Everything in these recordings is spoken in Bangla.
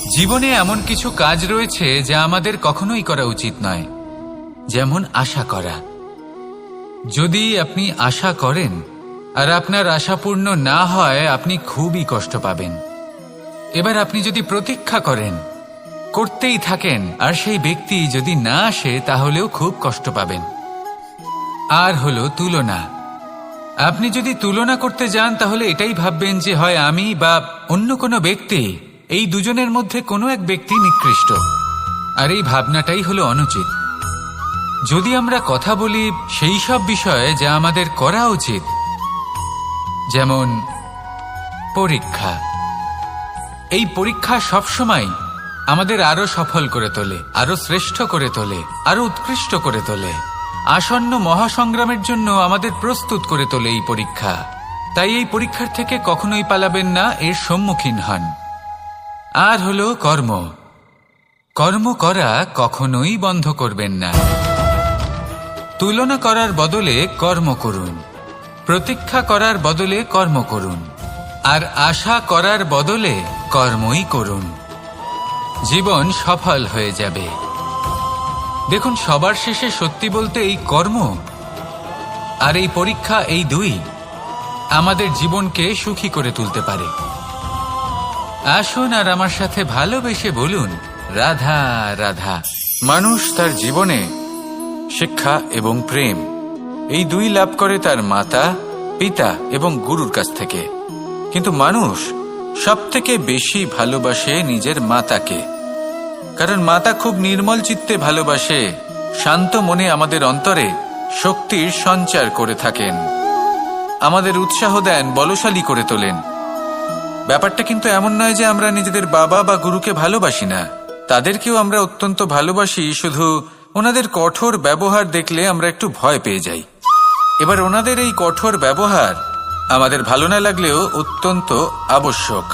জীবনে এমন কিছু কাজ রয়েছে যা আমাদের কখনোই করা উচিত নয়, যেমন আশা করা। যদি আপনি আশা করেন আর আপনার আশা পূর্ণ না হয়, আপনি খুবই কষ্ট পাবেন। এবার আপনি যদি প্রতীক্ষা করেন, করতেই থাকেন, আর সেই ব্যক্তি যদি না আসে, তাহলেও খুব কষ্ট পাবেন। আর হলো তুলনা। আপনি যদি তুলনা করতে যান, তাহলে এটাই ভাববেন যে হয় আমি বা অন্য কোনো ব্যক্তি, এই দুজনের মধ্যে কোনো এক ব্যক্তি নিকৃষ্ট। আর এই ভাবনাটাই হলো অনুচিত। যদি আমরা কথা বলি সেই সব বিষয়ে যা আমাদের করা উচিত, যেমন পরীক্ষা। এই পরীক্ষা সবসময় আমাদের আরো সফল করে তোলে, আরো শ্রেষ্ঠ করে তোলে, আরো উৎকৃষ্ট করে তোলে। আসন্ন মহাসংগ্রামের জন্য আমাদের প্রস্তুত করে তোলে এই পরীক্ষা। তাই এই পরীক্ষার থেকে কখনোই পালাবেন না, এর সম্মুখীন হন। আর হলো কর্ম। কর্ম করা কখনোই বন্ধ করবেন না। তুলনা করার বদলে কর্ম করুন, প্রতীক্ষা করার বদলে কর্ম করুন, আর আশা করার বদলে কর্মই করুন। জীবন সফল হয়ে যাবে। দেখুন, সবার শেষে সত্যি বলতে এই কর্ম আর এই পরীক্ষা, এই দুই আমাদের জীবনকে সুখী করে তুলতে পারে। আসুন আর আমার সাথে ভালোবেসে বলুন, রাধা রাধা। মানুষ তার জীবনে শিক্ষা এবং প্রেম এই দুই লাভ করে তার মাতা, পিতা এবং গুরুর কাছ থেকে। কিন্তু মানুষ সবথেকে বেশি ভালোবাসে নিজের মাতাকে, কারণ মাতা খুব নির্মল চিত্তে ভালোবাসে, শান্ত মনে আমাদের অন্তরে শক্তির সঞ্চার করে থাকেন, আমাদের উৎসাহ দেন, বলশালী করে তোলেন। ব্যাপারটা কিন্তু এমন নয় যে আমরা নিজেদের বাবা বা গুরুকে ভালোবাসি না, তাদেরকেও আমরা অত্যন্ত ভালোবাসি। শুধু ওনাদের কঠোর ব্যবহার দেখলে আমরা একটু ভয় পেয়ে যাই। এবার ওনাদের এই কঠোর ব্যবহার আমাদের ভালো না লাগলেও অত্যন্ত আবশ্যক,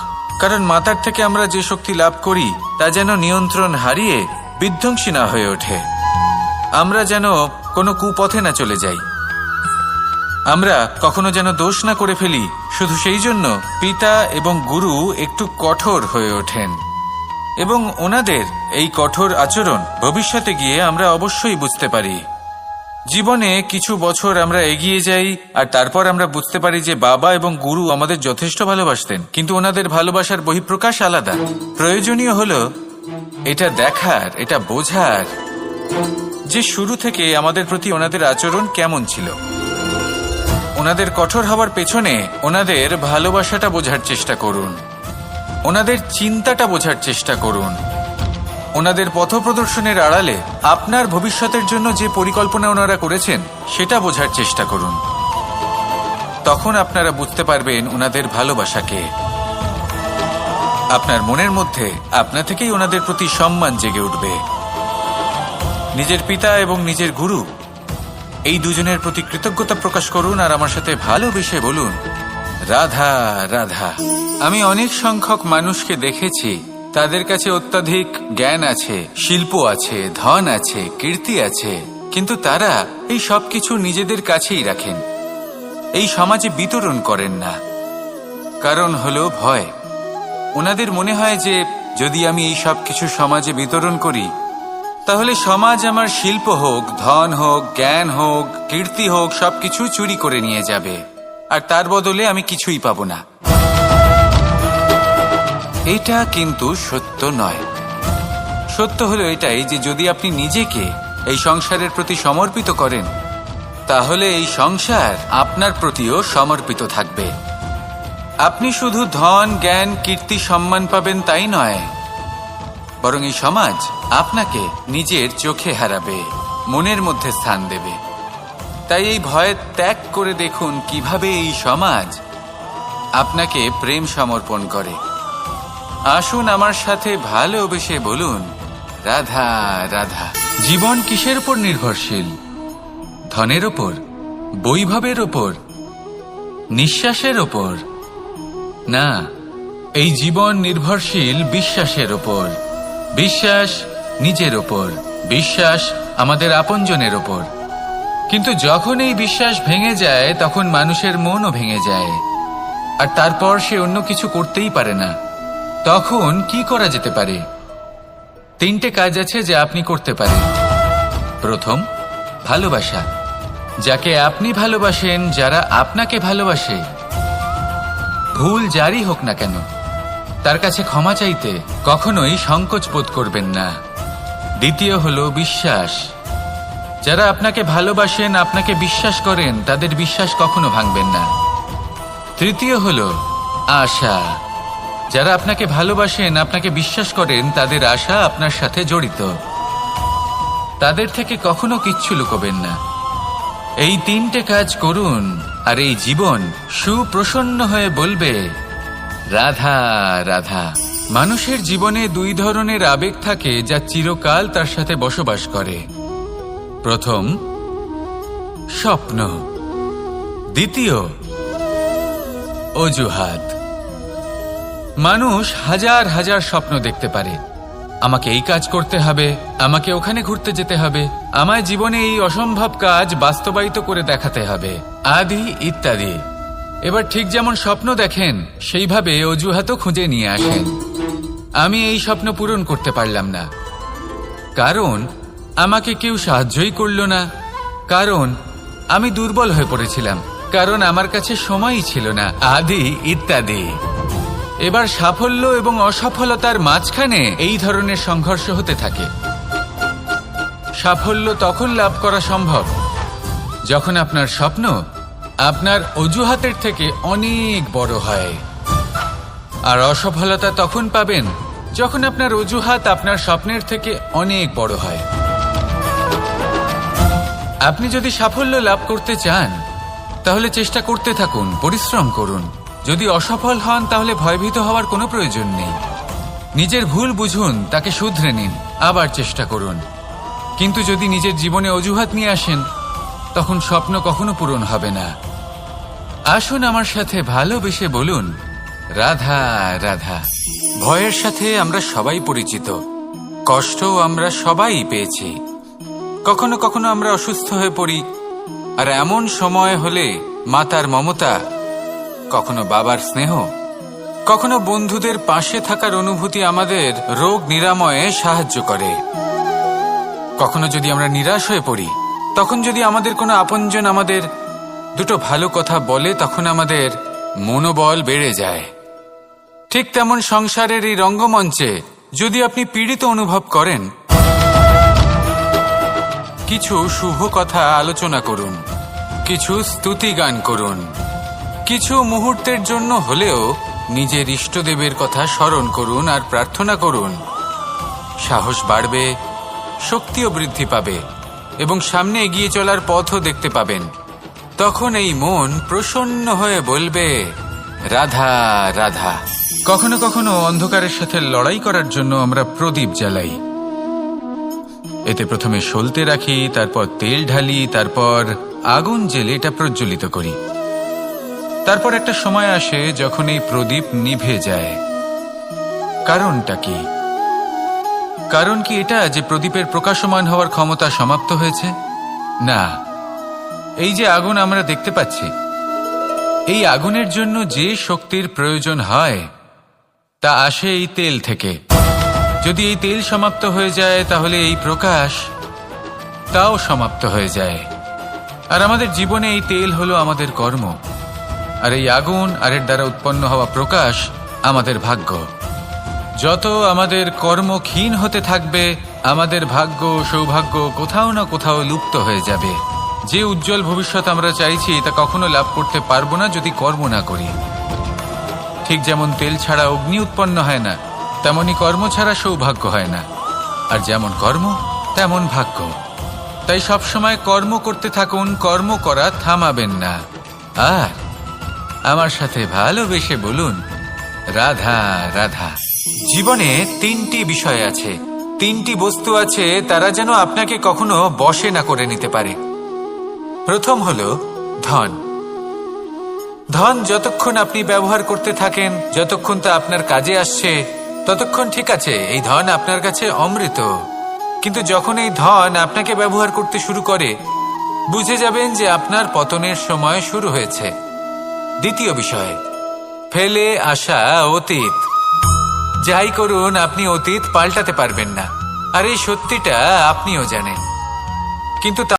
কারণ মাতার থেকে আমরা যে শক্তি লাভ করি তা যেন নিয়ন্ত্রণ হারিয়ে বিধ্বংসী না হয়ে ওঠে। আমরা যেন কোনো কুপথে না চলে যাই, আমরা কখনো যেন দোষ না করে ফেলি। শুধু সেই জন্য পিতা এবং গুরু একটু কঠোর হয়ে ওঠেন, এবং ওনাদের এই কঠোর আচরণ ভবিষ্যতে গিয়ে আমরা অবশ্যই বুঝতে পারি। জীবনে কিছু বছর আমরা এগিয়ে যাই আর তারপর আমরা বুঝতে পারি যে বাবা এবং গুরু আমাদের যথেষ্ট ভালোবাসতেন, কিন্তু ওনাদের ভালোবাসার বহিঃপ্রকাশ আলাদা। প্রয়োজনীয় হলো এটা দেখার, এটা বোঝার যে শুরু থেকে আমাদের প্রতি ওনাদের আচরণ কেমন ছিল। ওনাদের কঠোর হওয়ার পেছনে ওনাদের ভালোবাসাটা বোঝার চেষ্টা করুন, ওনাদের চিন্তাটা বোঝার চেষ্টা করুন, ওনাদের পথপ্রদর্শনের আড়ালে আপনার ভবিষ্যতের জন্য যে পরিকল্পনা ওনারা করেছেন সেটা বোঝার চেষ্টা করুন। তখন আপনারা বুঝতে পারবেন ওনাদের ভালোবাসাকে। আপনার মনের মধ্যে আপনা থেকেই ওনাদের প্রতি সম্মান জেগে উঠবে। নিজের পিতা এবং নিজের গুরু এই দুজনের প্রতি কৃতজ্ঞতা প্রকাশ করুন আর আমার সাথে ভালোবেসে বলুন, রাধা রাধা। আমি অনেক সংখ্যক মানুষকে দেখেছি, তাদের কাছে অত্যাধিক জ্ঞান আছে, শিল্প আছে, ধন আছে, কীর্তি আছে, কিন্তু তারা এই সব কিছু নিজেদের কাছেই রাখেন, এই সমাজে বিতরণ করেন না। কারণ হলো ভয়। ওনাদের মনে হয় যে যদি আমি এই সব কিছু সমাজে বিতরণ করি, তাহলে সমাজ আমার শিল্প হোক, ধন হোক, জ্ঞান হোক, কীর্তি হোক, সবকিছু চুরি করে নিয়ে যাবে, আর তার বদলে আমি কিছুই পাবো না। এটা কিন্তু সত্য নয়। সত্য হলো এটাই যে যদি আপনি নিজেকে এই সংসারের প্রতি সমর্পিত করেন, তাহলে এই সংসার আপনার প্রতিও সমর্পিত থাকবে। আপনি শুধু ধন, জ্ঞান, কীর্তি, সম্মান পাবেন তাই নয়, বরং এই সমাজ আপনাকে নিজের চোখে হারাবে, মনের মধ্যে স্থান দেবে। তাই এই ভয় ত্যাগ করে দেখুন কিভাবে এই সমাজ আপনাকে প্রেম সমর্পণ করে। আসুন আমার সাথে ভালোবেসে বলুন, রাধা রাধা। জীবন কিসের উপর নির্ভরশীল? ধনের ওপর, বৈভবের ওপর, নিঃশ্বাসের ওপর? না, এই জীবন নির্ভরশীল বিশ্বাসের ওপর। বিশ্বাস নিজের ওপর, বিশ্বাস আমাদের আপনজনের ওপর। কিন্তু যখন এই বিশ্বাস ভেঙে যায়, তখন মানুষের মনও ভেঙে যায়, আর তারপর সে অন্য কিছু করতেই পারে না। তখন কি করা যেতে পারে? তিনটে কাজ আছে যা আপনি করতে পারেন। প্রথম, ভালোবাসা। যাকে আপনি ভালোবাসেন, যারা আপনাকে ভালোবাসে, ভুল যারই হোক না কেন, তার কাছে ক্ষমা চাইতে কখনোই সংকোচ বোধ করবেন না। দ্বিতীয় হলো বিশ্বাস। যারা আপনাকে ভালোবাসেন, আপনাকে বিশ্বাস করেন, তাদের বিশ্বাস কখনো ভাঙবেন না। তৃতীয় হলো আশা। যারা আপনাকে ভালোবাসেন, আপনাকে বিশ্বাস করেন, তাদের আশা আপনার সাথে জড়িত। তাদের থেকে কখনো কিচ্ছু লুকোবেন না। এই তিনটে কাজ করুন আর এই জীবন সুপ্রসন্ন হয়ে বলবে রাধা রাধা। মানুষের জীবনে দুই ধরনের আবেগ থাকে যা চিরকাল তার সাথে বসবাস করে। প্রথম, স্বপ্ন। দ্বিতীয়, অজুহাত। মানুষ হাজার হাজার স্বপ্ন দেখতে পারে। আমাকে এই কাজ করতে হবে, আমাকে ওখানে ঘুরতে যেতে হবে, আমায় জীবনে এই অসম্ভব কাজ বাস্তবায়িত করে দেখাতে হবে, আদি ইত্যাদি। এবার ঠিক যেমন স্বপ্ন দেখেন, সেইভাবে অজুহাতও খুঁজে নিয়ে আসেন। আমি এই স্বপ্ন পূরণ করতে পারলাম না, কারণ আমাকে কেউ সাহায্যই করল না, কারণ আমি দুর্বল হয়ে পড়েছিলাম, কারণ আমার কাছে সময়ই ছিল না, আদি ইত্যাদি। এবার সাফল্য এবং অসফলতার মাঝখানে এই ধরনের সংঘর্ষ হতে থাকে। সাফল্য তখন লাভ করা সম্ভব যখন আপনার স্বপ্ন আপনার অজুহাতের থেকে অনেক বড় হয়, আর অসফলতা তখন পাবেন যখন আপনার অজুহাত আপনার স্বপ্নের থেকে অনেক বড় হয়। আপনি যদি সাফল্য লাভ করতে চান, তাহলে চেষ্টা করতে থাকুন, পরিশ্রম করুন। যদি অসফল হন, তাহলে ভয়ভীত হওয়ার কোনো প্রয়োজন নেই। নিজের ভুল বুঝুন, তাকে শুধরে নিন, আবার চেষ্টা করুন। কিন্তু যদি নিজের জীবনে অজুহাত নিয়ে আসেন, তখন স্বপ্ন কখনো পূরণ হবে না। আসুন আমার সাথে ভালোবেসে বলুন রাধা রাধা। ভয়ের সাথে আমরা সবাই পরিচিত, কষ্টও আমরা সবাই পেয়েছি। কখনো কখনো আমরা অসুস্থ হয়ে পড়ি, আর এমন সময় হলে মাতার মমতা, কখনো বাবার স্নেহ, কখনো বন্ধুদের পাশে থাকার অনুভূতি আমাদের রোগ নিরাময়ে সাহায্য করে। কখনো যদি আমরা নিরাশ হয়ে পড়ি, তখন যদি আমাদের কোনো আপনজন আমাদের দুটো ভালো কথা বলে, তখন আমাদের মনোবল বেড়ে যায়। ঠিক তেমন সংসারের এই রঙ্গমঞ্চে যদি আপনি পীড়িত অনুভব করেন, কিছু শুভ কথা আলোচনা করুন, কিছু স্তুতি গান করুন, কিছু মুহূর্তের জন্য হলেও নিজের ইষ্টদেবের কথা স্মরণ করুন আর প্রার্থনা করুন। সাহস বাড়বে, শক্তিও বৃদ্ধি পাবে এবং সামনে এগিয়ে চলার পথও দেখতে পাবেন। তখন এই মন প্রসন্ন হয়ে বলবে রাধা রাধা। কখনো কখনো অন্ধকারের সাথে লড়াই করার জন্য আমরা প্রদীপ জ্বালাই। এতে প্রথমে সলতে রাখি, তারপর তেল ঢালি, তারপর আগুন জেলে এটা প্রজ্বলিত করি। তারপর একটা সময় আসে যখন এই প্রদীপ নিভে যায়। কারণটা কি? কারণ কি এটা যে প্রদীপের প্রকাশমান হওয়ার ক্ষমতা সমাপ্ত হয়েছে? না, এই যে আগুন আমরা দেখতে পাচ্ছি, এই আগুনের জন্য যে শক্তির প্রয়োজন হয় তা আসে এই তেল থেকে। যদি এই তেল সমাপ্ত হয়ে যায়, তাহলে এই প্রকাশ তাও সমাপ্ত হয়ে যায়। আর আমাদের জীবনে এই তেল হলো আমাদের কর্ম, আর এই আগুন আর এর দ্বারা উৎপন্ন হওয়া প্রকাশ আমাদের ভাগ্য। যত আমাদের কর্ম ক্ষীণ হতে থাকবে, আমাদের ভাগ্য সৌভাগ্য কোথাও না কোথাও লুপ্ত হয়ে যাবে। যে উজ্জ্বল ভবিষ্যৎ আমরা চাইছি তা কখনো লাভ করতে পারবো না যদি কর্ম না করি। ঠিক যেমন তেল ছাড়া অগ্নি উৎপন্ন হয় না, তেমনি কর্ম ছাড়া সৌভাগ্য হয় না। আর যেমন কর্ম তেমন ভাগ্য। তাই সবসময় কর্ম করতে থাকুন, কর্ম করা থামাবেন না। আর আমার সাথে ভালোবেসে বলুন রাধা রাধা। জীবনে তিনটি বিষয় আছে, তিনটি বস্তু আছে, তারা যেন আপনাকে কখনো বশে না করে নিতে পারে। প্রথম হলো ধন। ধন যতক্ষণ আপনি ব্যবহার করতে থাকেন, যতক্ষণ তা আপনার কাজে আসছে, ততক্ষণ ঠিক আছে, এই ধন আপনার কাছে অমৃত। কিন্তু যখন এই ধন আপনাকে ব্যবহার করতে শুরু করে, বুঝে যাবেন যে আপনার পতনের সময় শুরু হয়েছে। দ্বিতীয় বিষয়, ফেলে আসা অতীত। যাই করুন আপনি অতীত পাল্টাতে পারবেন না, আর এই সত্যিটা আপনিও জানেন। কিন্তু